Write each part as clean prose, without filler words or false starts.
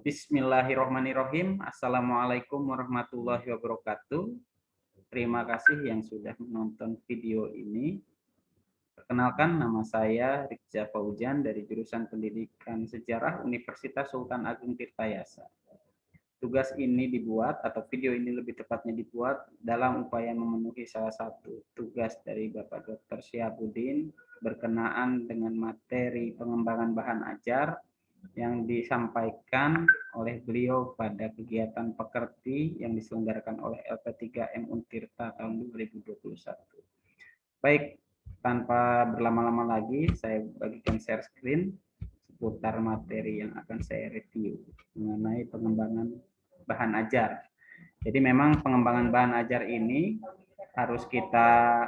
Bismillahirrohmanirrohim. Assalamualaikum warahmatullahi wabarakatuh. Terima kasih yang sudah menonton video ini. Perkenalkan, nama saya Rikza Faujan dari jurusan Pendidikan Sejarah Universitas Sultan Agung Tirtayasa. Tugas ini dibuat, atau video ini lebih tepatnya dibuat, dalam upaya memenuhi salah satu tugas dari Bapak Dr. Syihabuddin berkenaan dengan materi pengembangan bahan ajar yang disampaikan oleh beliau pada kegiatan pekerti yang diselenggarakan oleh LP3M Untirta tahun 2021. Baik, tanpa berlama-lama lagi, saya bagikan share screen seputar materi yang akan saya review mengenai pengembangan bahan ajar. Jadi memang pengembangan bahan ajar ini harus kita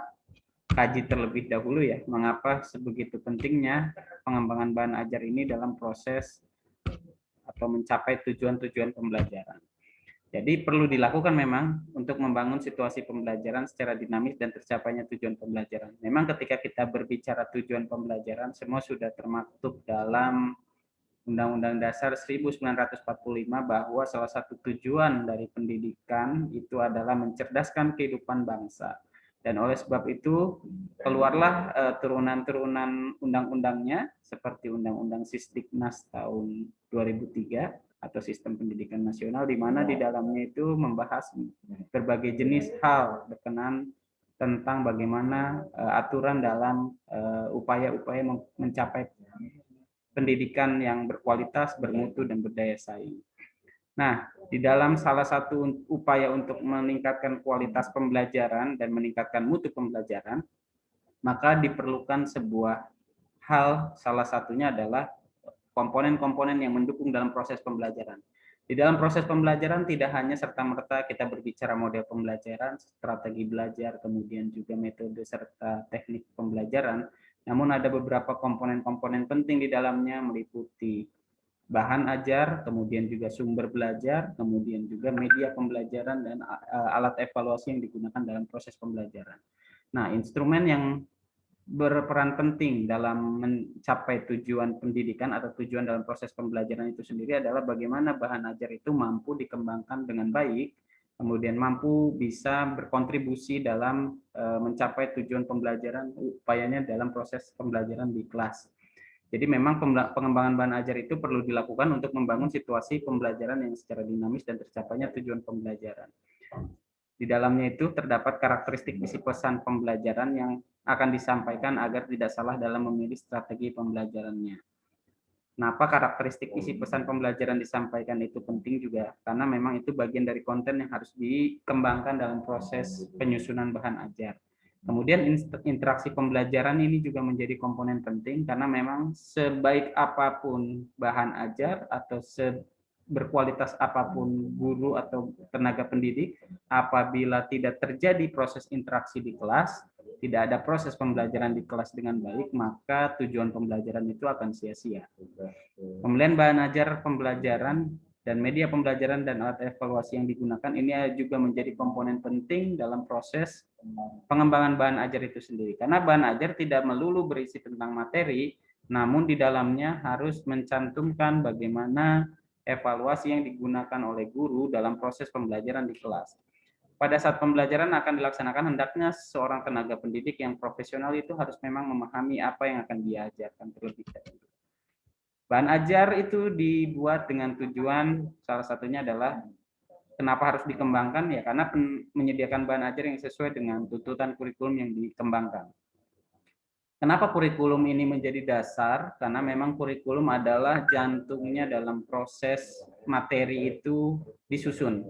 kaji terlebih dahulu ya, mengapa sebegitu pentingnya pengembangan bahan ajar ini dalam proses atau mencapai tujuan-tujuan pembelajaran. Jadi perlu dilakukan memang untuk membangun situasi pembelajaran secara dinamis dan tercapainya tujuan pembelajaran. Memang ketika kita berbicara tujuan pembelajaran, semua sudah termaktub dalam Undang-Undang Dasar 1945 bahwa salah satu tujuan dari pendidikan itu adalah mencerdaskan kehidupan bangsa. Dan oleh sebab itu keluarlah turunan-turunan undang-undangnya seperti Undang-Undang Sisdiknas tahun 2003 atau Sistem Pendidikan Nasional, di mana di dalamnya itu membahas berbagai jenis hal berkenaan tentang bagaimana aturan dalam upaya-upaya mencapai pendidikan yang berkualitas, bermutu, dan berdaya saing. Nah, di dalam salah satu upaya untuk meningkatkan kualitas pembelajaran dan meningkatkan mutu pembelajaran, maka diperlukan sebuah hal, salah satunya adalah komponen-komponen yang mendukung dalam proses pembelajaran. Di dalam proses pembelajaran tidak hanya serta-merta kita berbicara model pembelajaran, strategi belajar, kemudian juga metode serta teknik pembelajaran, namun ada beberapa komponen-komponen penting di dalamnya meliputi bahan ajar, kemudian juga sumber belajar, kemudian juga media pembelajaran dan alat evaluasi yang digunakan dalam proses pembelajaran. Nah, instrumen yang berperan penting dalam mencapai tujuan pendidikan atau tujuan dalam proses pembelajaran itu sendiri adalah bagaimana bahan ajar itu mampu dikembangkan dengan baik, kemudian mampu bisa berkontribusi dalam mencapai tujuan pembelajaran, upayanya dalam proses pembelajaran di kelas. Jadi memang pengembangan bahan ajar itu perlu dilakukan untuk membangun situasi pembelajaran yang secara dinamis dan tercapainya tujuan pembelajaran. Di dalamnya itu terdapat karakteristik isi pesan pembelajaran yang akan disampaikan agar tidak salah dalam memilih strategi pembelajarannya. Kenapa karakteristik isi pesan pembelajaran disampaikan itu penting juga? Karena memang itu bagian dari konten yang harus dikembangkan dalam proses penyusunan bahan ajar. Kemudian interaksi pembelajaran ini juga menjadi komponen penting karena memang sebaik apapun bahan ajar atau berkualitas apapun guru atau tenaga pendidik, apabila tidak terjadi proses interaksi di kelas, tidak ada proses pembelajaran di kelas dengan baik, maka tujuan pembelajaran itu akan sia-sia. Pemilihan bahan ajar pembelajaran dan media pembelajaran dan alat evaluasi yang digunakan ini juga menjadi komponen penting dalam proses pengembangan bahan ajar itu sendiri. Karena bahan ajar tidak melulu berisi tentang materi, namun di dalamnya harus mencantumkan bagaimana evaluasi yang digunakan oleh guru dalam proses pembelajaran di kelas. Pada saat pembelajaran akan dilaksanakan, hendaknya seorang tenaga pendidik yang profesional itu harus memang memahami apa yang akan diajarkan terlebih dahulu. Bahan ajar itu dibuat dengan tujuan salah satunya adalah kenapa harus dikembangkan ya karena menyediakan bahan ajar yang sesuai dengan tuntutan kurikulum yang dikembangkan. Kenapa kurikulum ini menjadi dasar? Karena memang kurikulum adalah jantungnya dalam proses materi itu disusun.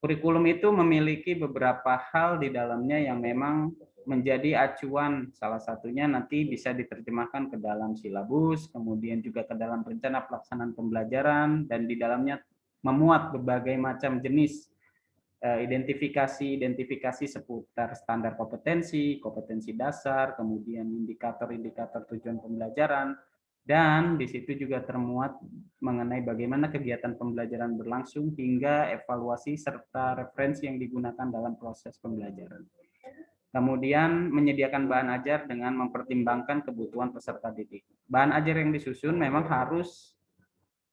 Kurikulum itu memiliki beberapa hal di dalamnya yang memang menjadi acuan, salah satunya nanti bisa diterjemahkan ke dalam silabus, kemudian juga ke dalam rencana pelaksanaan pembelajaran, dan di dalamnya memuat berbagai macam jenis identifikasi seputar standar kompetensi, kompetensi dasar, kemudian indikator-indikator tujuan pembelajaran, dan di situ juga termuat mengenai bagaimana kegiatan pembelajaran berlangsung hingga evaluasi serta referensi yang digunakan dalam proses pembelajaran. Kemudian menyediakan bahan ajar dengan mempertimbangkan kebutuhan peserta didik. Bahan ajar yang disusun memang harus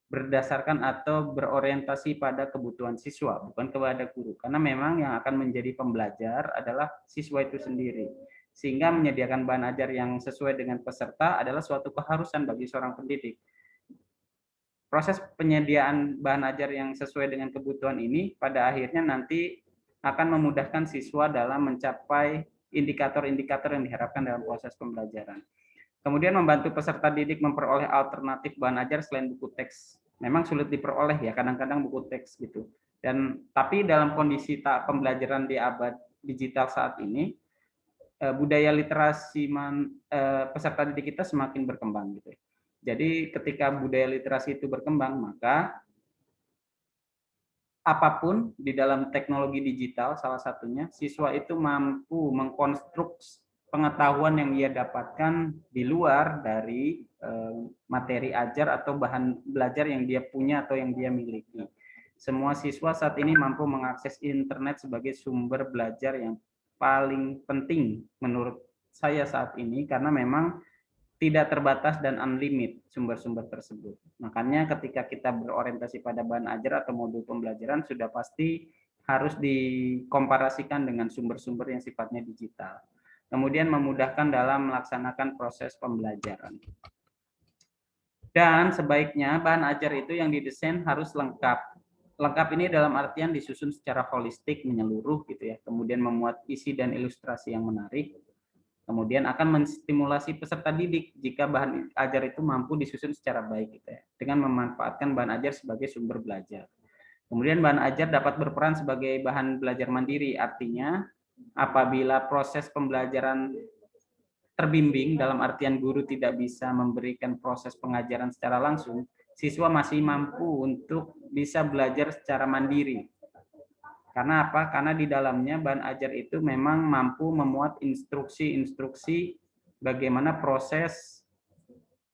berdasarkan atau berorientasi pada kebutuhan siswa, bukan kepada guru. Karena memang yang akan menjadi pembelajar adalah siswa itu sendiri. Sehingga menyediakan bahan ajar yang sesuai dengan peserta adalah suatu keharusan bagi seorang pendidik. Proses penyediaan bahan ajar yang sesuai dengan kebutuhan ini pada akhirnya nanti akan memudahkan siswa dalam mencapai indikator-indikator yang diharapkan dalam proses pembelajaran. Kemudian membantu peserta didik memperoleh alternatif bahan ajar selain buku teks. Memang sulit diperoleh ya, kadang-kadang buku teks gitu. Dan tapi dalam kondisi pembelajaran di abad digital saat ini, budaya literasi peserta didik kita semakin berkembang gitu. Jadi ketika budaya literasi itu berkembang, maka apapun di dalam teknologi digital, salah satunya siswa itu mampu mengkonstruksi pengetahuan yang ia dapatkan di luar dari materi ajar atau bahan belajar yang dia punya atau yang dia miliki. Semua siswa saat ini mampu mengakses internet sebagai sumber belajar yang paling penting menurut saya saat ini, karena memang tidak terbatas dan unlimited sumber-sumber tersebut. Makanya ketika kita berorientasi pada bahan ajar atau modul pembelajaran sudah pasti harus dikomparasikan dengan sumber-sumber yang sifatnya digital. Kemudian memudahkan dalam melaksanakan proses pembelajaran. Dan sebaiknya bahan ajar itu yang didesain harus lengkap. Lengkap ini dalam artian disusun secara holistik, menyeluruh gitu ya. Kemudian memuat isi dan ilustrasi yang menarik. Kemudian akan menstimulasi peserta didik jika bahan ajar itu mampu disusun secara baik gitu ya, dengan memanfaatkan bahan ajar sebagai sumber belajar. Kemudian bahan ajar dapat berperan sebagai bahan belajar mandiri, artinya apabila proses pembelajaran terbimbing dalam artian guru tidak bisa memberikan proses pengajaran secara langsung, siswa masih mampu untuk bisa belajar secara mandiri. Karena apa? Karena di dalamnya bahan ajar itu memang mampu memuat instruksi-instruksi bagaimana proses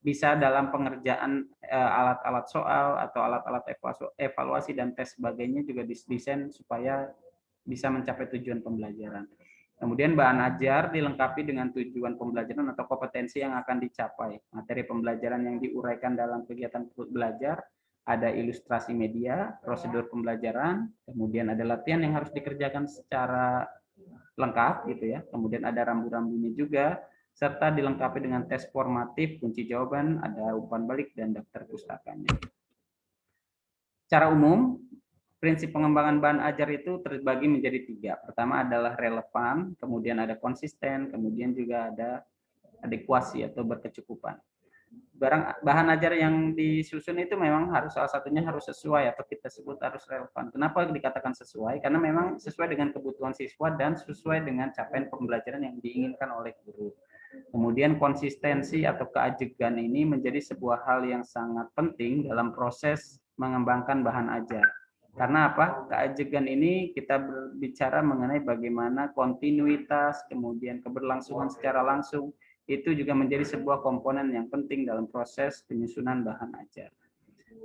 bisa dalam pengerjaan alat-alat soal atau alat-alat evaluasi dan tes sebagainya juga didesain supaya bisa mencapai tujuan pembelajaran. Kemudian bahan ajar dilengkapi dengan tujuan pembelajaran atau kompetensi yang akan dicapai. Materi pembelajaran yang diuraikan dalam kegiatan belajar, ada ilustrasi media, prosedur pembelajaran, kemudian ada latihan yang harus dikerjakan secara lengkap gitu ya. Kemudian ada rambu-rambunya juga, serta dilengkapi dengan tes formatif, kunci jawaban, ada umpan balik dan daftar pustakanya. Secara umum, prinsip pengembangan bahan ajar itu terbagi menjadi 3. Pertama adalah relevan, kemudian ada konsisten, kemudian juga ada adekuasi atau berkecukupan. Bahan ajar yang disusun itu memang harus salah satunya harus sesuai atau kita sebut harus relevan. Kenapa dikatakan sesuai? Karena memang sesuai dengan kebutuhan siswa dan sesuai dengan capaian pembelajaran yang diinginkan oleh guru. Kemudian konsistensi atau keajegan ini menjadi sebuah hal yang sangat penting dalam proses mengembangkan bahan ajar. Karena apa? Keajegan ini kita berbicara mengenai bagaimana kontinuitas, kemudian keberlangsungan secara langsung, itu juga menjadi sebuah komponen yang penting dalam proses penyusunan bahan ajar.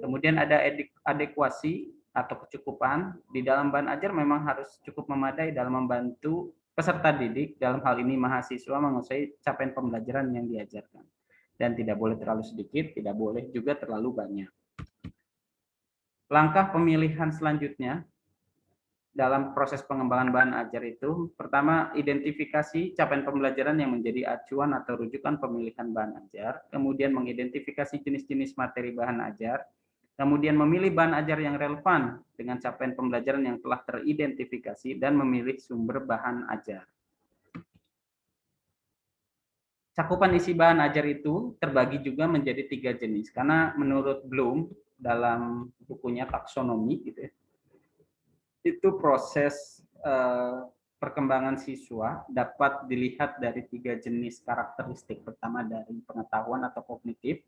Kemudian ada adekuasi atau kecukupan. Di dalam bahan ajar memang harus cukup memadai dalam membantu peserta didik, dalam hal ini mahasiswa, menguasai capaian pembelajaran yang diajarkan. Dan tidak boleh terlalu sedikit, tidak boleh juga terlalu banyak. Langkah pemilihan selanjutnya dalam proses pengembangan bahan ajar itu, pertama identifikasi capaian pembelajaran yang menjadi acuan atau rujukan pemilihan bahan ajar, kemudian mengidentifikasi jenis-jenis materi bahan ajar, kemudian memilih bahan ajar yang relevan dengan capaian pembelajaran yang telah teridentifikasi, dan memilih sumber bahan ajar. Cakupan isi bahan ajar itu terbagi juga menjadi 3 jenis, karena menurut Bloom dalam bukunya taksonomi gitu ya, itu proses perkembangan siswa dapat dilihat dari 3 jenis karakteristik. Pertama dari pengetahuan atau kognitif,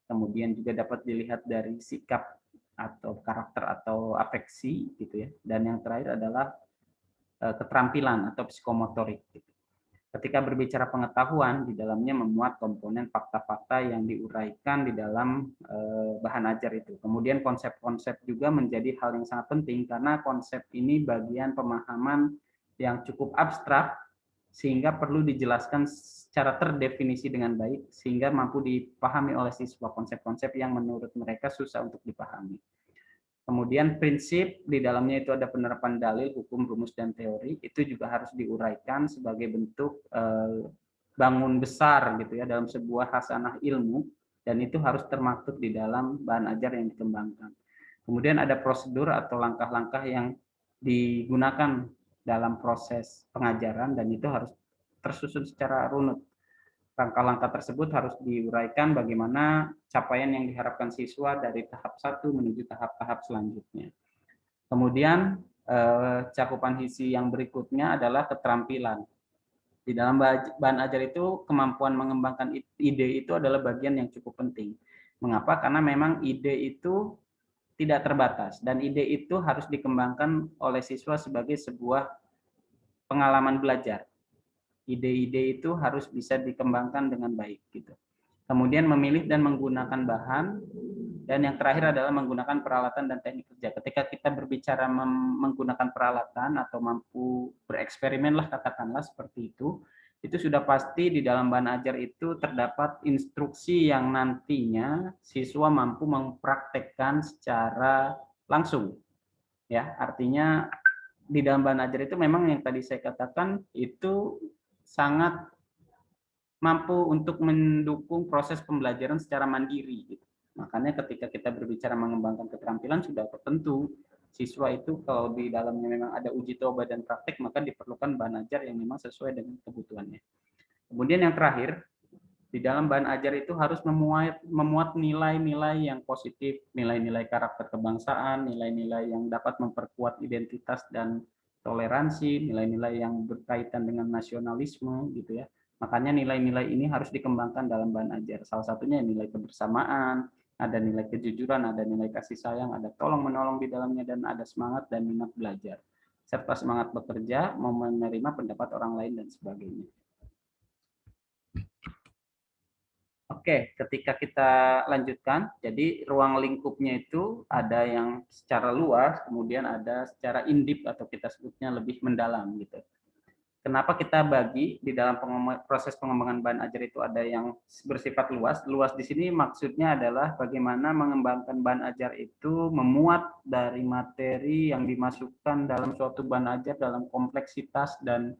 kemudian juga dapat dilihat dari sikap atau karakter atau afeksi gitu ya, dan yang terakhir adalah keterampilan atau psikomotorik. Gitu. Ketika berbicara pengetahuan, di dalamnya memuat komponen fakta-fakta yang diuraikan di dalam bahan ajar itu. Kemudian konsep-konsep juga menjadi hal yang sangat penting, karena konsep ini bagian pemahaman yang cukup abstrak, sehingga perlu dijelaskan secara terdefinisi dengan baik sehingga mampu dipahami oleh siswa konsep-konsep yang menurut mereka susah untuk dipahami. Kemudian prinsip di dalamnya itu ada penerapan dalil, hukum, rumus, dan teori. Itu juga harus diuraikan sebagai bentuk bangun besar gitu ya dalam sebuah hasanah ilmu, dan itu harus termaktub di dalam bahan ajar yang dikembangkan. Kemudian ada prosedur atau langkah-langkah yang digunakan dalam proses pengajaran dan itu harus tersusun secara runut. Langkah-langkah tersebut harus diuraikan bagaimana capaian yang diharapkan siswa dari tahap 1 menuju tahap-tahap selanjutnya. Kemudian cakupan hisi yang berikutnya adalah keterampilan. Di dalam bahan ajar itu kemampuan mengembangkan ide itu adalah bagian yang cukup penting. Mengapa? Karena memang ide itu tidak terbatas dan ide itu harus dikembangkan oleh siswa sebagai sebuah pengalaman belajar. Ide-ide itu harus bisa dikembangkan dengan baik gitu. Kemudian memilih dan menggunakan bahan, dan yang terakhir adalah menggunakan peralatan dan teknik kerja. Ketika kita berbicara menggunakan peralatan atau mampu bereksperimen lah katakanlah seperti itu sudah pasti di dalam bahan ajar itu terdapat instruksi yang nantinya siswa mampu mempraktekkan secara langsung. Ya, artinya di dalam bahan ajar itu memang yang tadi saya katakan itu sangat mampu untuk mendukung proses pembelajaran secara mandiri. Gitu. Makanya ketika kita berbicara mengembangkan keterampilan sudah tertentu siswa itu kalau di dalamnya memang ada uji coba dan praktek maka diperlukan bahan ajar yang memang sesuai dengan kebutuhannya. Kemudian yang terakhir di dalam bahan ajar itu harus memuat nilai-nilai yang positif, nilai-nilai karakter kebangsaan, nilai-nilai yang dapat memperkuat identitas dan toleransi, nilai-nilai yang berkaitan dengan nasionalisme gitu ya. Makanya nilai-nilai ini harus dikembangkan dalam bahan ajar. Salah satunya nilai kebersamaan, ada nilai kejujuran, ada nilai kasih sayang, ada tolong-menolong di dalamnya, dan ada semangat dan minat belajar. Serta semangat bekerja, mau menerima pendapat orang lain, dan sebagainya. Oke, ketika kita lanjutkan, jadi ruang lingkupnya itu ada yang secara luas, kemudian ada secara in-depth atau kita sebutnya lebih mendalam gitu. Kenapa kita bagi di dalam proses pengembangan bahan ajar itu ada yang bersifat luas. Luas di sini maksudnya adalah bagaimana mengembangkan bahan ajar itu memuat dari materi yang dimasukkan dalam suatu bahan ajar dalam kompleksitas dan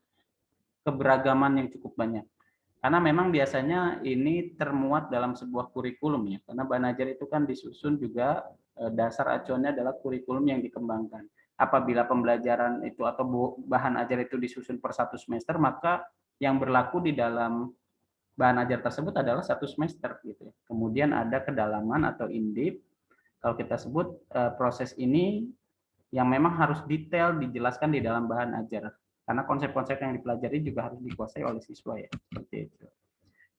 keberagaman yang cukup banyak. Karena memang biasanya ini termuat dalam sebuah kurikulum ya. Karena bahan ajar itu kan disusun juga dasar acuannya adalah kurikulum yang dikembangkan. Apabila pembelajaran itu atau bahan ajar itu disusun per satu semester, maka yang berlaku di dalam bahan ajar tersebut adalah satu semester gitu. Kemudian ada kedalaman atau in-depth. Kalau kita sebut proses ini yang memang harus detail dijelaskan di dalam bahan ajar. Karena konsep-konsep yang dipelajari juga harus dikuasai oleh siswa ya, seperti itu.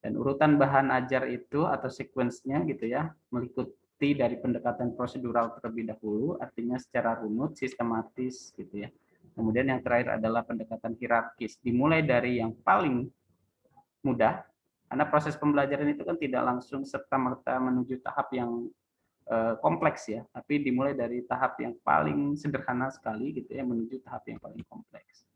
Dan urutan bahan ajar itu atau sequence-nya gitu ya, mengikuti dari pendekatan prosedural terlebih dahulu, artinya secara runut, sistematis gitu ya. Kemudian yang terakhir adalah pendekatan hierarkis, dimulai dari yang paling mudah, karena proses pembelajaran itu kan tidak langsung serta-merta menuju tahap yang kompleks ya, tapi dimulai dari tahap yang paling sederhana sekali gitu ya menuju tahap yang paling kompleks.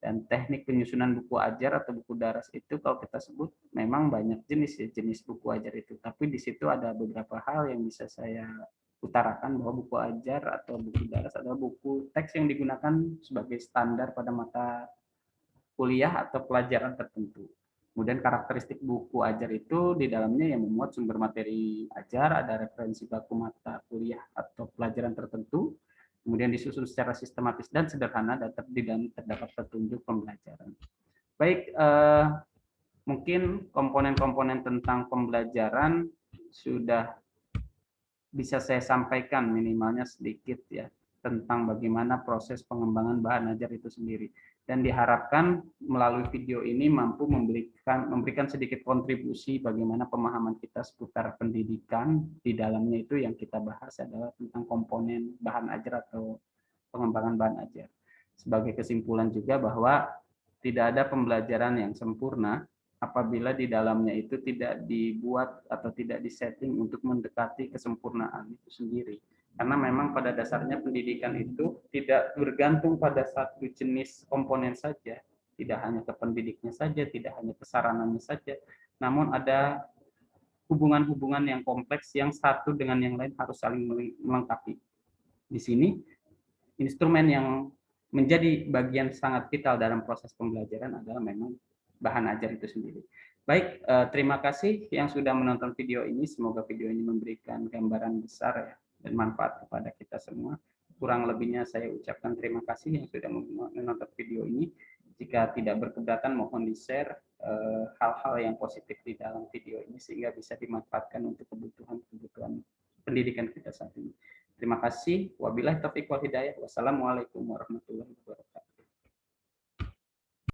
Dan teknik penyusunan buku ajar atau buku daras itu kalau kita sebut memang banyak jenis ya, jenis buku ajar itu. Tapi di situ ada beberapa hal yang bisa saya utarakan bahwa buku ajar atau buku daras adalah buku teks yang digunakan sebagai standar pada mata kuliah atau pelajaran tertentu. Kemudian karakteristik buku ajar itu di dalamnya yang memuat sumber materi ajar, ada referensi baku mata kuliah atau pelajaran tertentu, kemudian disusun secara sistematis dan sederhana, dan di dalam terdapat petunjuk pembelajaran. Baik, mungkin komponen-komponen tentang pembelajaran sudah bisa saya sampaikan minimalnya sedikit ya tentang bagaimana proses pengembangan bahan ajar itu sendiri. Dan diharapkan melalui video ini mampu memberikan sedikit kontribusi bagaimana pemahaman kita seputar pendidikan. Di dalamnya itu yang kita bahas adalah tentang komponen bahan ajar atau pengembangan bahan ajar. Sebagai kesimpulan juga bahwa tidak ada pembelajaran yang sempurna apabila di dalamnya itu tidak dibuat atau tidak disetting untuk mendekati kesempurnaan itu sendiri. Karena memang pada dasarnya pendidikan itu tidak bergantung pada satu jenis komponen saja, tidak hanya ke pendidiknya saja, tidak hanya ke sarananya saja, namun ada hubungan-hubungan yang kompleks yang satu dengan yang lain harus saling melengkapi. Di sini instrumen yang menjadi bagian sangat vital dalam proses pembelajaran adalah memang bahan ajar itu sendiri. Baik, terima kasih yang sudah menonton video ini. Semoga video ini memberikan gambaran besar ya, dan manfaat kepada kita semua. Kurang lebihnya saya ucapkan terima kasih yang sudah menonton video ini. Jika tidak berkeberatan, mohon di-share hal-hal yang positif di dalam video ini sehingga bisa dimanfaatkan untuk kebutuhan pendidikan kita saat ini. Terima kasih. Wabillahi taufiq wal hidayah. Wassalamualaikum warahmatullahi wabarakatuh.